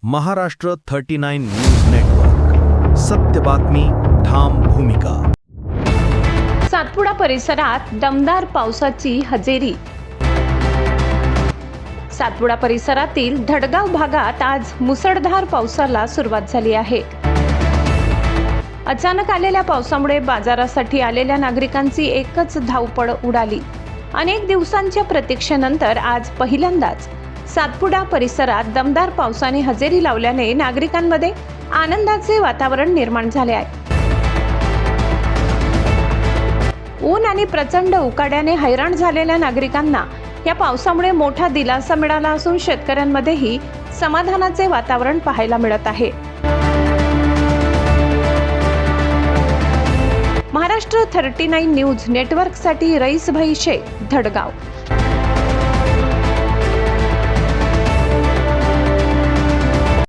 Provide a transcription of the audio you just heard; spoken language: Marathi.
महाराष्ट्र 39 न्यूज नेटवर्क, सत्य बातमी, ठाम भूमिका. सातपुडा परिसरात दमदार पावसाची हजेरी. सातपुडा परिसरातील धडगाव भागात आज मुसळधार पावसाला सुरुवात झाली आहे. अचानक आलेल्या पावसामुळे बाजारासाठी आलेल्या नागरिकांची एकच धावपळ उडाली. अनेक दिवसांच्या प्रतीक्षेनंतर आज पहिल्यांदाच सातपुडा परिसरात दमदार पावसाने हजेरी लावल्याने नागरिकांमध्ये आनंदाचे वातावरण निर्माण झाले आहे. ऊन आणि प्रचंड उकाड्याने हैराण झालेल्या नागरिकांना या पावसामुळे मोठा दिलासा मिळाला असून शेतकऱ्यांमध्येही समाधानाचे वातावरण पाहायला मिळत आहे. महाराष्ट्र 39 न्यूज नेटवर्कसाठी रईसभाई शेख, धडगाव.